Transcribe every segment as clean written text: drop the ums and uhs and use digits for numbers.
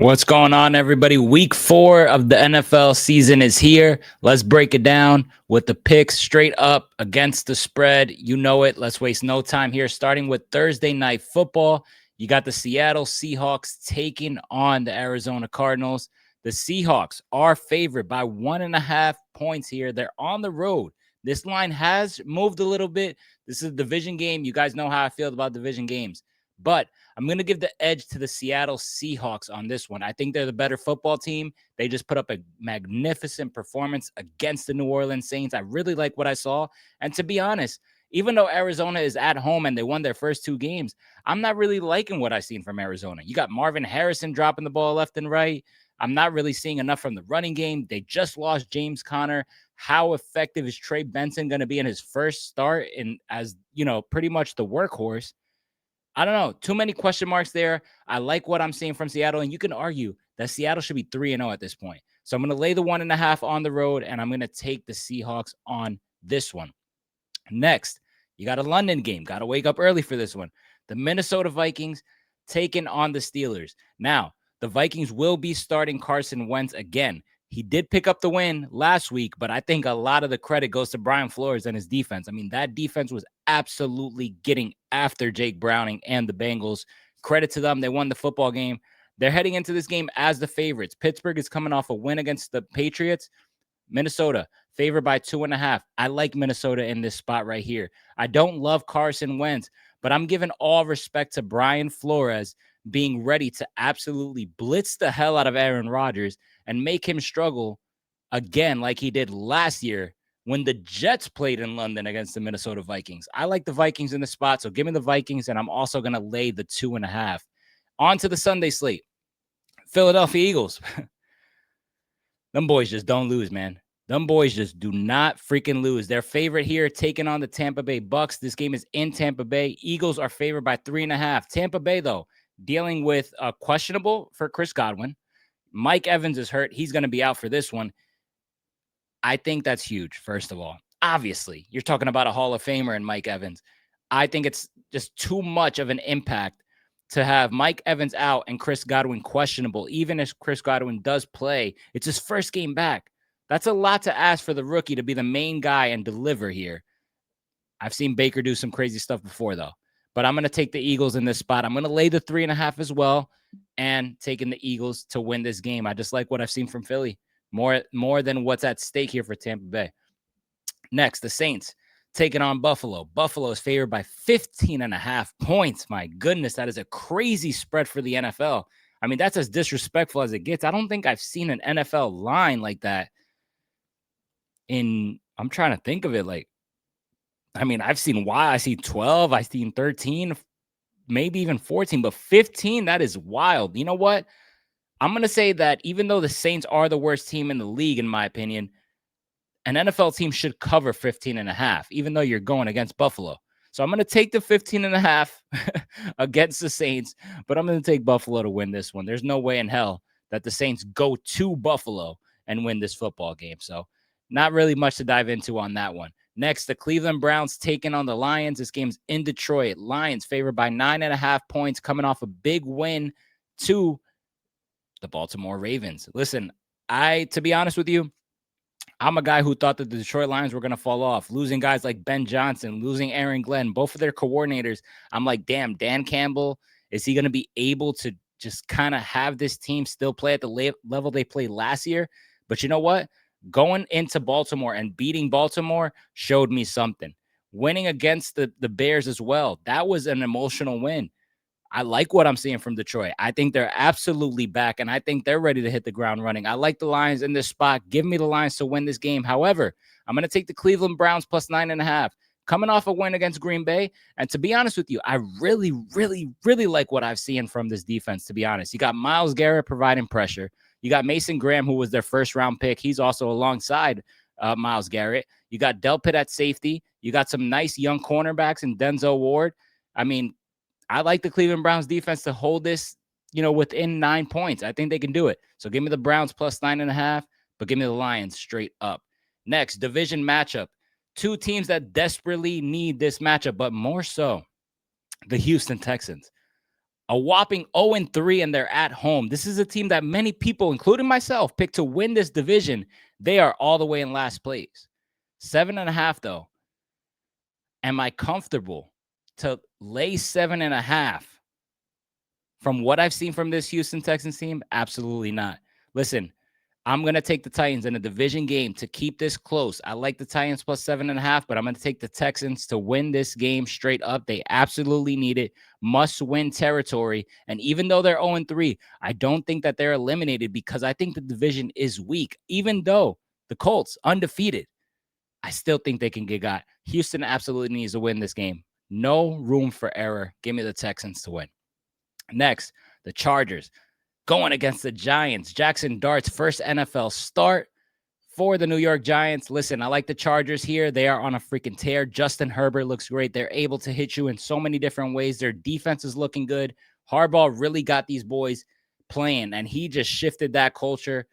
What's going on, everybody? Week 4 of the NFL season is here. Let's break it down with the picks straight up against the spread. You know it. Let's waste no time here. Starting with Thursday Night Football, you got the Seattle Seahawks taking on the Arizona Cardinals. The Seahawks are favored by 1.5 points here. They're on the road. This line has moved a little bit. This is a division game. You guys know how I feel about division games. But I'm going to give the edge to the Seattle Seahawks on this one. I think they're the better football team. They just put up a magnificent performance against the New Orleans Saints. I really like what I saw. And to be honest, even though Arizona is at home and they won their first 2 games, I'm not really liking what I've seen from Arizona. You got Marvin Harrison dropping the ball left and right. I'm not really seeing enough from the running game. They just lost James Conner. How effective is Trey Benson going to be in his first start as, pretty much the workhorse? I don't know. Too many question marks there. I like what I'm seeing from Seattle, and you can argue that Seattle should be 3-0 at this point. So I'm going to lay the 1.5 on the road, and I'm going to take the Seahawks on this one. Next, you got a London game. Got to wake up early for this one. The Minnesota Vikings taking on the Steelers. Now, the Vikings will be starting Carson Wentz again. He did pick up the win last week, but I think a lot of the credit goes to Brian Flores and his defense. I mean, that defense was absolutely getting after Jake Browning and the Bengals. Credit to them. They won the football game. They're heading into this game as the favorites. Pittsburgh is coming off a win against the Patriots. Minnesota, favored by 2.5. I like Minnesota in this spot right here. I don't love Carson Wentz, but I'm giving all respect to Brian Flores being ready to absolutely blitz the hell out of Aaron Rodgers and make him struggle again like he did last year when the Jets played in London against the Minnesota Vikings. I like the Vikings in the spot, so give me the Vikings, and I'm also going to lay the 2.5. On to the Sunday slate. Philadelphia Eagles. Them boys just don't lose, man. Them boys just do not freaking lose. Their favorite here, taking on the Tampa Bay Bucks. This game is in Tampa Bay. Eagles are favored by 3.5. Tampa Bay, though, dealing with questionable for Chris Godwin. Mike Evans is hurt. He's going to be out for this one. I think that's huge, first of all. Obviously, you're talking about a Hall of Famer in Mike Evans. I think it's just too much of an impact to have Mike Evans out and Chris Godwin questionable. Even if Chris Godwin does play, it's his first game back. That's a lot to ask for the rookie to be the main guy and deliver here. I've seen Baker do some crazy stuff before, though. But I'm going to take the Eagles in this spot. I'm going to lay the 3.5 as well and taking the Eagles to win this game. I just like what I've seen from Philly more than what's at stake here for Tampa Bay. Next, the Saints taking on Buffalo. Buffalo is favored by 15.5 points. My goodness, that is a crazy spread for the NFL. I mean, that's as disrespectful as it gets. I don't think I've seen an NFL line like that I'm trying to think of it. I've seen I see 12, I've seen 13, maybe even 14, but 15, that is wild. You know what? I'm going to say that even though the Saints are the worst team in the league, in my opinion, an NFL team should cover 15.5, even though you're going against Buffalo. So I'm going to take the 15.5 against the Saints, but I'm going to take Buffalo to win this one. There's no way in hell that the Saints go to Buffalo and win this football game. So not really much to dive into on that one. Next, the Cleveland Browns taking on the Lions. This game's in Detroit. Lions favored by 9.5 points, coming off a big win to the Baltimore Ravens. Listen, to be honest with you, I'm a guy who thought that the Detroit Lions were going to fall off, losing guys like Ben Johnson, losing Aaron Glenn, both of their coordinators. I'm like, damn, Dan Campbell, is he going to be able to just kind of have this team still play at the level they played last year? But you know what? Going into Baltimore and beating Baltimore showed me something. Winning against the Bears as well, that was an emotional win. I like what I'm seeing from Detroit. I think they're absolutely back, and I think they're ready to hit the ground running. I like the Lions in this spot. Give me the Lions to win this game. However, I'm going to take the Cleveland Browns plus 9.5. Coming off a win against Green Bay. And to be honest with you, I really, really, really like what I've seen from this defense, to be honest. You got Myles Garrett providing pressure. You got Mason Graham, who was their first-round pick. He's also alongside Myles Garrett. You got Delpit at safety. You got some nice young cornerbacks in Denzel Ward. I mean, I like the Cleveland Browns defense to hold this, within 9 points. I think they can do it. So give me the Browns plus 9.5, but give me the Lions straight up. Next, division matchup. 2 teams that desperately need this matchup, but more so the Houston Texans. A whopping 0-3, and they're at home. This is a team that many people, including myself, picked to win this division. They are all the way in last place. 7.5, though. Am I comfortable to lay 7.5 from what I've seen from this Houston Texans team? Absolutely not. Listen, I'm going to take the Titans in a division game to keep this close. I like the Titans plus 7.5, but I'm going to take the Texans to win this game straight up. They absolutely need it. Must-win territory. And even though they're 0-3, I don't think that they're eliminated because I think the division is weak. Even though the Colts, undefeated, I still think they can get got. Houston absolutely needs to win this game. No room for error. Give me the Texans to win. Next, the Chargers going against the Giants. Jackson Dart's first NFL start for the New York Giants. Listen, I like the Chargers here. They are on a freaking tear. Justin Herbert looks great. They're able to hit you in so many different ways. Their defense is looking good. Harbaugh really got these boys playing, and he just shifted that culture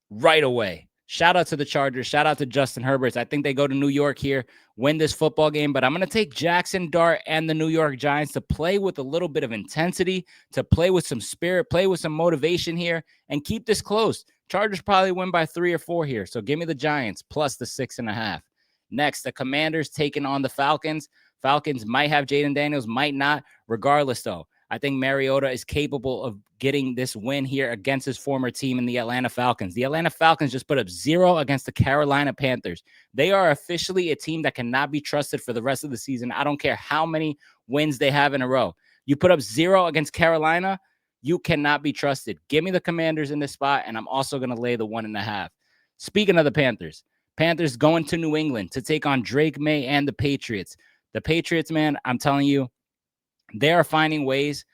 right away. Shout out to the Chargers. Shout out to Justin Herbert. I think they go to New York here, win this football game, but I'm going to take Jackson Dart and the New York Giants to play with a little bit of intensity, to play with some spirit, play with some motivation here, and keep this close. Chargers probably win by 3 or 4 here, so give me the Giants plus the 6.5. Next, the Commanders taking on the Falcons. Falcons might have Jaden Daniels, might not. Regardless, though, I think Mariota is capable of getting this win here against his former team in the Atlanta Falcons. The Atlanta Falcons just put up 0 against the Carolina Panthers. They are officially a team that cannot be trusted for the rest of the season. I don't care how many wins they have in a row. You put up 0 against Carolina, you cannot be trusted. Give me the Commanders in this spot, and I'm also going to lay the 1.5. Speaking of the Panthers going to New England to take on Drake May and the Patriots. The Patriots, man, I'm telling you, they are finding ways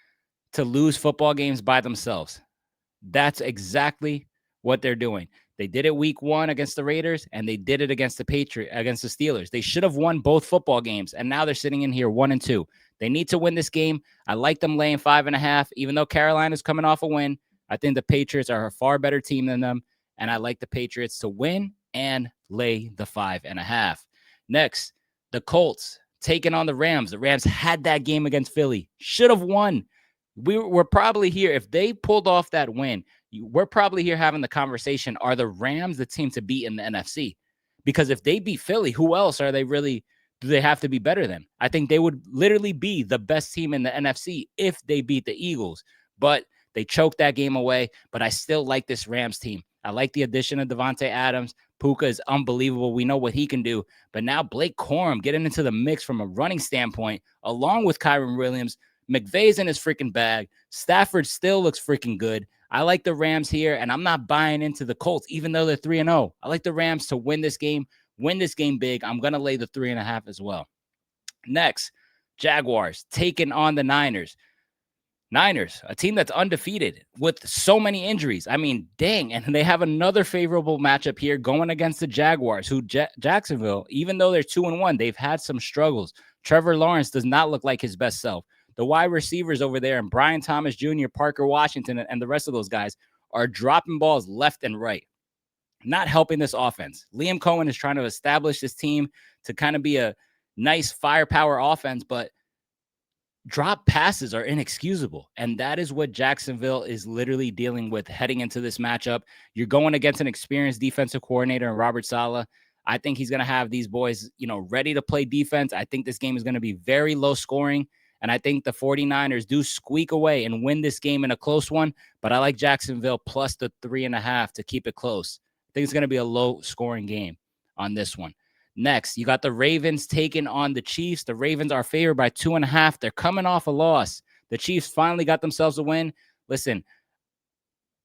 to lose football games by themselves. That's exactly what they're doing. They did it week 1 against the Raiders, and they did it against the Steelers. They should have won both football games, and now they're sitting in here 1-2. They need to win this game. I like them laying 5.5, even though Carolina's coming off a win. I think the Patriots are a far better team than them, and I like the Patriots to win and lay the 5.5. Next, the Colts taking on the Rams. The Rams had that game against Philly. Should have won. We're probably here. If they pulled off that win, we're probably here having the conversation. Are the Rams the team to beat in the NFC? Because if they beat Philly, who else are they really, do they have to be better than? I think they would literally be the best team in the NFC if they beat the Eagles. But they choked that game away. But I still like this Rams team. I like the addition of Devontae Adams. Puka is unbelievable. We know what he can do. But now Blake Corum getting into the mix from a running standpoint, along with Kyron Williams. McVay's in his freaking bag. Stafford still looks freaking good. I like the Rams here, and I'm not buying into the Colts, even though they're 3-0. I like the Rams to win this game big. I'm going to lay the 3.5 as well. Next, Jaguars taking on the Niners. Niners, a team that's undefeated with so many injuries. I mean, dang. And they have another favorable matchup here going against the Jaguars, who Jacksonville, even though they're 2-1, they've had some struggles. Trevor Lawrence does not look like his best self. The wide receivers over there, and Brian Thomas Jr., Parker Washington, and the rest of those guys are dropping balls left and right, not helping this offense. Liam Cohen is trying to establish this team to kind of be a nice firepower offense, but drop passes are inexcusable. And that is what Jacksonville is literally dealing with heading into this matchup. You're going against an experienced defensive coordinator in Robert Saleh. I think he's going to have these boys, ready to play defense. I think this game is going to be very low scoring. And I think the 49ers do squeak away and win this game in a close one. But I like Jacksonville plus the 3.5 to keep it close. I think it's going to be a low scoring game on this one. Next, you got the Ravens taking on the Chiefs. The Ravens are favored by 2.5. They're coming off a loss. The Chiefs finally got themselves a win. Listen,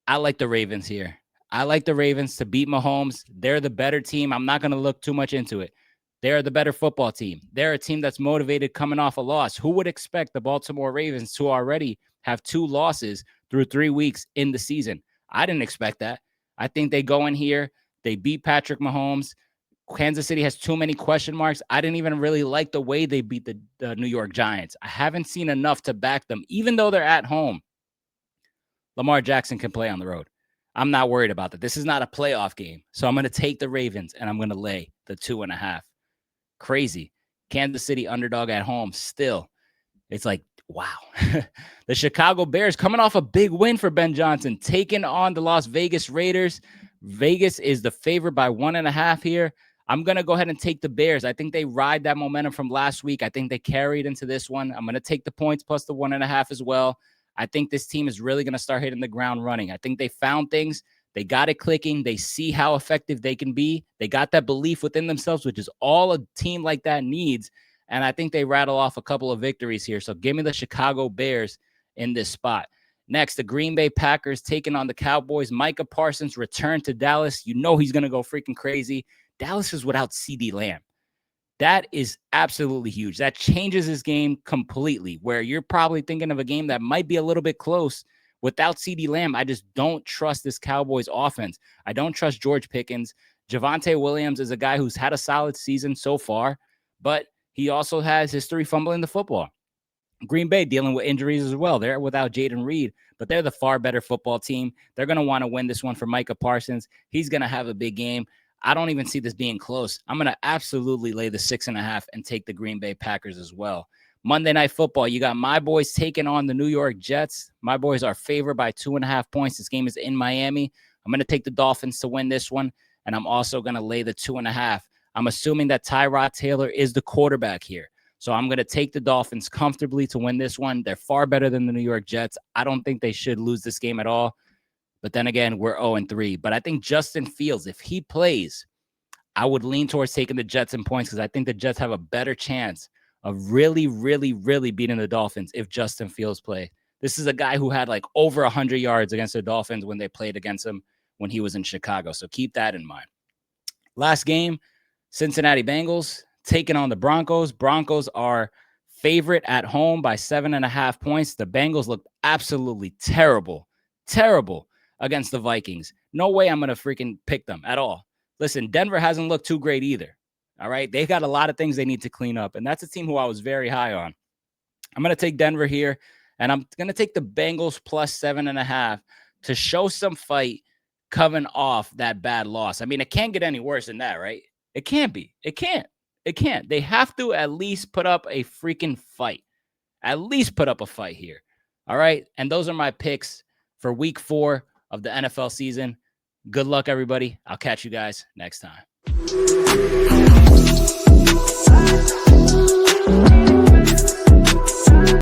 I like the Ravens here. I like the Ravens to beat Mahomes. They're the better team. I'm not going to look too much into it. They're the better football team. They're a team that's motivated coming off a loss. Who would expect the Baltimore Ravens to already have 2 losses through 3 weeks in the season? I didn't expect that. I think they go in here. They beat Patrick Mahomes. Kansas City has too many question marks. I didn't even really like the way they beat the New York Giants. I haven't seen enough to back them, even though they're at home. Lamar Jackson can play on the road. I'm not worried about that. This is not a playoff game. So I'm going to take the Ravens, and I'm going to lay the 2.5. Crazy. Kansas City underdog at home still. It's like, wow. The Chicago Bears coming off a big win for Ben Johnson, taking on the Las Vegas Raiders. Vegas is the favorite by 1.5 here. I'm going to go ahead and take the Bears. I think they ride that momentum from last week. I think they carried into this one. I'm going to take the points plus the 1.5 as well. I think this team is really going to start hitting the ground running. I think they found things. They got it clicking. They see how effective they can be. They got that belief within themselves, which is all a team like that needs. And I think they rattle off a couple of victories here. So give me the Chicago Bears in this spot. Next, the Green Bay Packers taking on the Cowboys. Micah Parsons returned to Dallas. You know he's going to go freaking crazy. Dallas is without CeeDee Lamb. That is absolutely huge. That changes his game completely, where you're probably thinking of a game that might be a little bit close. Without CeeDee Lamb, I just don't trust this Cowboys offense. I don't trust George Pickens. Javonte Williams is a guy who's had a solid season so far, but he also has history fumbling the football. Green Bay dealing with injuries as well. They're without Jaden Reed, but they're the far better football team. They're going to want to win this one for Micah Parsons. He's going to have a big game. I don't even see this being close. I'm going to absolutely lay the 6.5 and take the Green Bay Packers as well. Monday Night Football, you got my boys taking on the New York Jets. My boys are favored by 2.5 points. This game is in Miami. I'm going to take the Dolphins to win this one, and I'm also going to lay the 2.5. I'm assuming that Tyrod Taylor is the quarterback here. So I'm going to take the Dolphins comfortably to win this one. They're far better than the New York Jets. I don't think they should lose this game at all. But then again, we're 0-3. But I think Justin Fields, if he plays, I would lean towards taking the Jets in points because I think the Jets have a better chance of really, really, really beating the Dolphins if Justin Fields plays. This is a guy who had like over 100 yards against the Dolphins when they played against him when he was in Chicago. So keep that in mind. Last game, Cincinnati Bengals taking on the Broncos. Broncos are favorite at home by 7.5 points. The Bengals look absolutely terrible against the Vikings. No way I'm going to freaking pick them at all. Listen, Denver hasn't looked too great either. All right. They got a lot of things they need to clean up. And that's a team who I was very high on. I'm going to take Denver here, and I'm going to take the Bengals plus 7.5 to show some fight coming off that bad loss. I mean, it can't get any worse than that, right? It can't be. It can't. They have to at least put up a freaking fight. At least put up a fight here. All right. And those are my picks for week 4 of the NFL season. Good luck, everybody. I'll catch you guys next time.